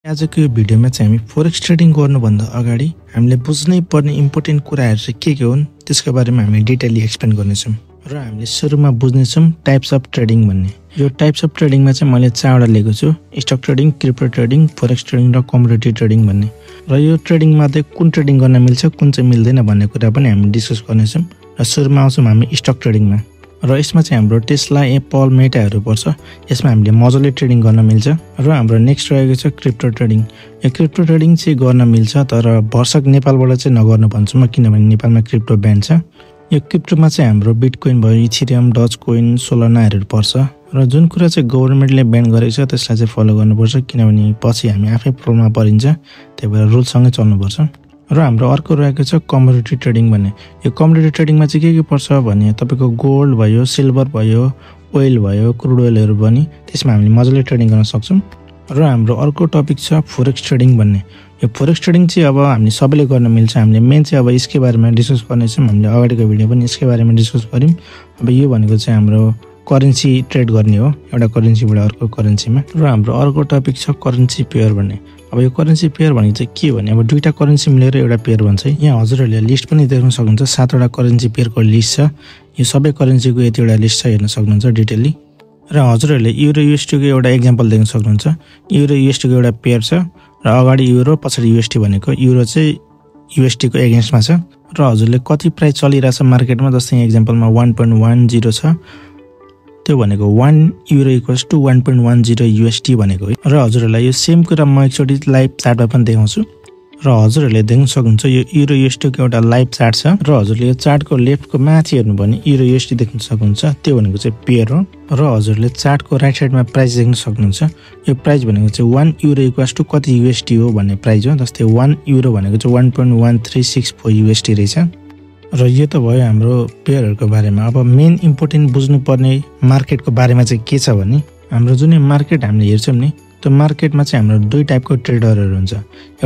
आजको यो भिडियोमा चाहिँ हामी फोरेक्स ट्रेडिङ गर्नुभन्दा अगाडि हामीले बुझ्नै पर्ने इम्पोर्टेन्ट कुराहरू चाहिँ के हुन् त्यसको बारेमा हामी डिटेलली एक्सप्लेन गर्नेछौँ र हामीले सुरुमा बुझ्नेछौँ टाइप्स अफ ट्रेडिङ भन्ने। यो टाइप्स अफ ट्रेडिङमा चाहिँ मैले 4वटा लिएको छु, stock trading, crypto trading, forex trading र कमोडिटी ट्रेडिङ भन्ने। र यो ट्रेडिङमा चाहिँ कुन ट्रेडिङ गर्न मिल्छ कुन चाहिँ मिल्दैन भन्ने कुरा पनि हामी डिस्कस गर्नेछौँ। र सुरुमा आउँछौँ हामी स्टक ट्रेडिङमा। र यसमा चाहिँ हाम्रो टेस्ला, एप्पल, मेटाहरू पर्छ। यसमा हामीले मजाले ट्रेडिङ गर्न मिल्छ। र हाम्रो नेक्स्ट रहेको छ क्रिप्टो ट्रेडिङ। यो क्रिप्टो ट्रेडिङ चाहिँ गर्न मिल्छ तर भर्सक नेपालबाट चाहिँ नगर्नु भन्छु म, किनभने नेपालमा क्रिप्टो ब्यान छ। यो क्रिप्टोमा चाहिँ हाम्रो बिटकोइन भयो, इथेरियम, डज कोइन, सोलानाहरू पर्छ। र जुन कुरा चाहिँ गभर्नमेन्टले ब्यान गरेको छ त्यसलाई चाहिँ फलो गर्नुपर्छ, किनभने पछि हामी आफै प्रब्लममा परिन्छ। त्यही भएर रुलसँगै चल्नुपर्छ। र हाम्रो अर्को रहेको छ कमोडिटी ट्रेडिङ भन्ने। यो कमोडिटी ट्रेडिङमा चाहिँ के पर्छ भने तपाईँको गोल्ड भयो, सिल्भर भयो, ओइल भयो, क्रुड ओइलहरू पनि त्यसमा हामीले मजाले ट्रेडिङ गर्न सक्छौँ। र हाम्रो अर्को टपिक छ फोरेक्स ट्रेडिङ भन्ने। यो फोरेक्स ट्रेडिङ चाहिँ अब हामीले सबैले गर्न मिल्छ। हामीले मेन चाहिँ अब यसकै बारेमा डिस्कस गर्नेछौँ। हामीले अगाडिको भिडियो पनि यसकै बारेमा डिस्कस गऱ्यौँ। अब यो भनेको चाहिँ हाम्रो करेन्सी ट्रेड गर्ने हो, एउटा करेन्सीबाट अर्को करेन्सीमा। र हाम्रो अर्को टपिक छ करेन्सी पेयर भन्ने। अब यो करेन्सी पेयर भनेको चाहिँ के भने अब दुईटा करेन्सी मिलेर एउटा पेयर भन्छ है। यहाँ हजुरहरूले लिस्ट पनि देख्न सक्नुहुन्छ, 7वटा करेन्सी पेयरको लिस्ट छ। यो सबै करेन्सीको यतिवटा लिस्ट छ, हेर्न सक्नुहुन्छ डिटेलली। र हजुरहरूले युरो युएसटीको एउटा एक्जाम्पल देख्न सक्नुहुन्छ। युरो युएसटीको एउटा पेयर छ र अगाडि युरो पछाडि युएसटी भनेको युरो चाहिँ युएसटीको एगेन्स्टमा छ। र हजुरले कति प्राइस चलिरहेछ मार्केटमा, जस्तै एक्जाम्पलमा 1.10 छ, त्यो भनेको 1 युरो इक्वल्स टु 1.10 युएसटी भनेको है। र हजुरहरूलाई यो सेम कुरा म एकचोटि लाइभ चार्टमा पनि देखाउँछु। र हजुरहरूले देख्न सक्नुहुन्छ यो युरो युएसटीको एउटा लाइभ चार्ट छ। र हजुरले यो चार्टको लेफ्टको माथि हेर्नु भने युरो युएसटी देख्न सक्नुहुन्छ, त्यो भनेको चाहिँ पेयर हो। र हजुरले चार्टको राइट साइडमा प्राइस देख्न सक्नुहुन्छ। यो प्राइस भनेको चाहिँ 1 युरो इक्वल्स टु कति युएसटी हो भन्ने प्राइस हो। जस्तै 1 युरो भनेको चाहिँ 1.1364 युएसटी रहेछ। र यो त भयो हाम्रो पेयरहरूको बारेमा। अब मेन इम्पोर्टेन्ट बुझ्नुपर्ने मार्केटको बारेमा चाहिँ के छ भने हाम्रो जुन मार्केट हामीले हेर्छौँ नि, त्यो मार्केटमा चाहिँ हाम्रो दुई टाइपको ट्रेडरहरू हुन्छ।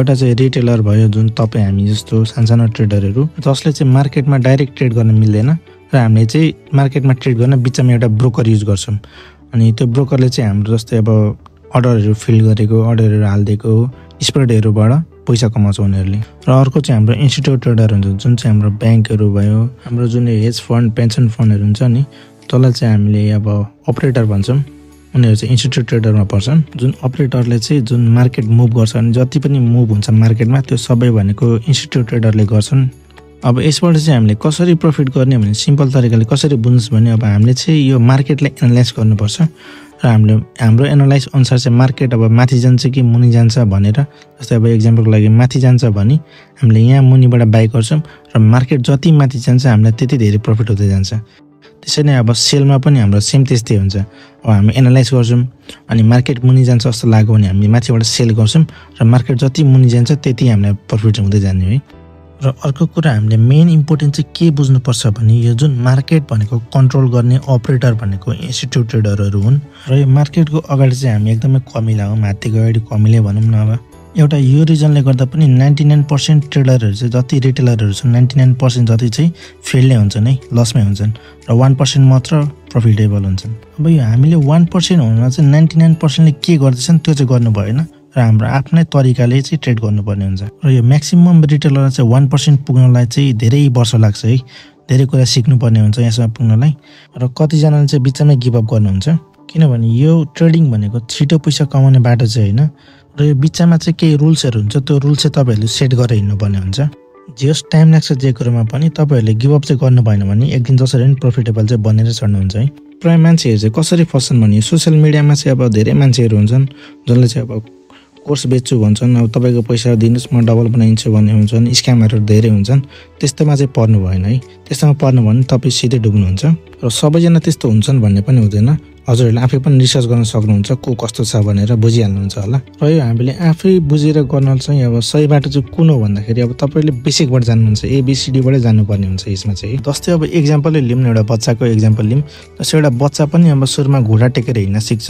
एउटा चाहिँ रिटेलर भयो, जुन तपाईँ हामी जस्तो सानसानो ट्रेडरहरू, जसले चाहिँ मार्केटमा डाइरेक्ट ट्रेड गर्न मिल्दैन। र हामीले चाहिँ मार्केटमा ट्रेड गर्न बिचमा एउटा ब्रोकर युज गर्छौँ। अनि त्यो ब्रोकरले चाहिँ हाम्रो जस्तै अब अर्डरहरू फिल गरेको, अर्डरहरू हालिदिएको स्प्रेडहरूबाट पैसा कमाउँछ उनीहरूले। र अर्को चाहिँ हाम्रो इन्स्टिट्युट ट्रेडर हुन्छ, जुन चाहिँ हाम्रो ब्याङ्कहरू भयो, हाम्रो जुन हेज फन्ड, पेन्सन फन्डहरू हुन्छ नि, त्यसलाई चाहिँ हामीले अब अपरेटर भन्छौँ। उनीहरू चाहिँ इन्स्टिट्युट ट्रेडरमा पर्छन्। जुन अपरेटरले चाहिँ जुन मार्केट मुभ गर्छ अनि जति पनि मुभ हुन्छ मार्केटमा त्यो सबै भनेको इन्स्टिट्युट ट्रेडरले गर्छन्। अब यसबाट चाहिँ हामीले कसरी प्रफिट गर्ने भने सिम्पल तरिकाले कसरी बुझ्नुहोस् भने अब हामीले चाहिँ यो मार्केटलाई एनालाइज गर्नुपर्छ। र हाम्रो एनालाइज अनुसार चाहिँ मार्केट अब माथि जान्छ कि मुनि जान्छ भनेर, जस्तै अब एक्जाम्पलको लागि माथि जान्छ भने हामीले यहाँ मुनिबाट बाई गर्छौँ र मार्केट जति माथि जान्छ हामीलाई त्यति धेरै प्रफिट हुँदै जान्छ। त्यसरी नै अब सेलमा पनि हाम्रो सेम त्यस्तै हुन्छ। अब हामी एनालाइज गर्छौँ अनि मार्केट मुनि जान्छ जस्तो लाग्यो भने हामी माथिबाट सेल गर्छौँ र मार्केट जति मुनि जान्छ त्यति हामीलाई प्रफिट हुँदै जाने है। र अर्को कुरा हामीले मेन इम्पोर्टेन्ट चाहिँ के बुझ्नुपर्छ भने यो जुन मार्केट भनेको कन्ट्रोल गर्ने अपरेटर भनेको इन्स्टिट्युट ट्रेडरहरू हुन्। र यो मार्केटको अगाडि चाहिँ हामी एकदमै कमिला हौँ, हात्तीको अगाडि कमिले भनौँ न। अब एउटा यो रिजनले गर्दा पनि 99% ट्रेडरहरू चाहिँ जति रिटेलरहरू छन् 99% जति चाहिँ फेल नै हुन्छन् है, लसमै हुन्छन्। र 1% मात्र प्रफिटेबल हुन्छन्। अब यो हामीले 1% हुनुमा चाहिँ 99%ले के गर्दैछन् त्यो चाहिँ गर्नु भएन र हाम्रो आफ्नै तरिकाले चाहिँ ट्रेड गर्नुपर्ने हुन्छ। र यो म्याक्सिमम रिटेलरलाई चाहिँ 1% पुग्नलाई चाहिँ धेरै वर्ष लाग्छ है, धेरै कुरा सिक्नुपर्ने हुन्छ यसमा पुग्नलाई। र कतिजनाले चाहिँ बिचमै गिभअप गर्नुहुन्छ, किनभने यो ट्रेडिङ भनेको छिटो पैसा कमाउने बाटो चाहिँ होइन। र यो बिचमा चाहिँ केही रुल्सहरू हुन्छ, त्यो रुल चाहिँ तपाईँहरूले सेट गरेर हिँड्नुपर्ने हुन्छ। जस टाइम लाग्छ जे कुरोमा पनि तपाईँहरूले गिभअप चाहिँ गर्नु भएन भने एक दिन जसरी पनि प्रफिटेबल चाहिँ बनेर चढ्नुहुन्छ है। प्रायः मान्छेहरू चाहिँ कसरी फस्छन् भने सोसियल मिडियामा चाहिँ अब धेरै मान्छेहरू हुन्छन् जसले चाहिँ अब कोर्स बेच्छु भन्छन्, अब तपाईँको पैसा दिनुहोस् म डबल बनाइदिन्छु भन्ने हुन्छन्, स्क्यामहरू धेरै हुन्छन्। त्यस्तोमा चाहिँ पर्नु भएन है। त्यस्तोमा पर्नु भने तपाईँ सिधै डुब्नुहुन्छ। र सबैजना त्यस्तो हुन्छन् भन्ने पनि हुँदैन। हजुरहरूले आफै पनि रिसर्च गर्न सक्नुहुन्छ को कस्तो छ भनेर बुझिहाल्नुहुन्छ होला। र यो हामीले आफै बुझेर गर्न चाहिँ अब सही बाटो चाहिँ कुन हो भन्दाखेरि अब तपाईँले बेसिकबाट जान्नुहुन्छ, ABCDबाटै जानुपर्ने हुन्छ यसमा चाहिँ। जस्तै अब एक्जाम्पलै लिउँ न, एउटा बच्चाको एक्जाम्पल लिउँ। जस्तै एउटा बच्चा पनि अब सुरुमा घुँडा टेकेर हिँड्न सिक्छ,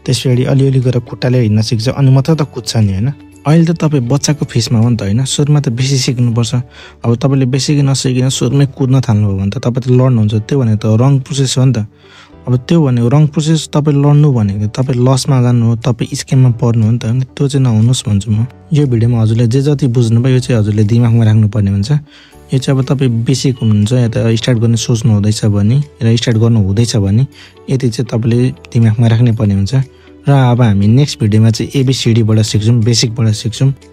त्यसपछि अलिअलि गरेर खुट्टाले हिँड्न सिक्छ, अनि मात्र त कुद्छ नि होइन। अहिले त तपाईँ बच्चाको फेसमा हो नि त होइन, सुरुमा त बेसी सिक्नुपर्छ। अब तपाईँले बेसी नसिकिन सुरुमै कुद्न थाल्नुभयो भने त तपाईँ त लड्नुहुन्छ, त्यो भने त रङ प्रोसेस हो नि त। अब त्यो भनेको रङ प्रोसेस तपाईँ लड्नु भनेको तपाईँ लसमा जानु हो, तपाईँ स्क्याममा पर्नु हो नि त। त्यो चाहिँ नहुनुहोस् भन्छु म। यो भिडियोमा हजुरले जे जति बुझ्नुभयो यो चाहिँ हजुरले दिमागमा राख्नुपर्ने हुन्छ। यो चाहिँ अब तपाईँ बेसिक हुनुहुन्छ या त स्टार्ट गर्न सोच्नु हुँदैछ भने र स्टार्ट गर्नु हुँदैछ भने यति चाहिँ तपाईँले दिमागमा राख्नै पर्ने हुन्छ। र अब हामी नेक्स्ट भिडियोमा चाहिँ ABCDबाट सिक्छौँ, बेसिकबाट सिक्छौँ।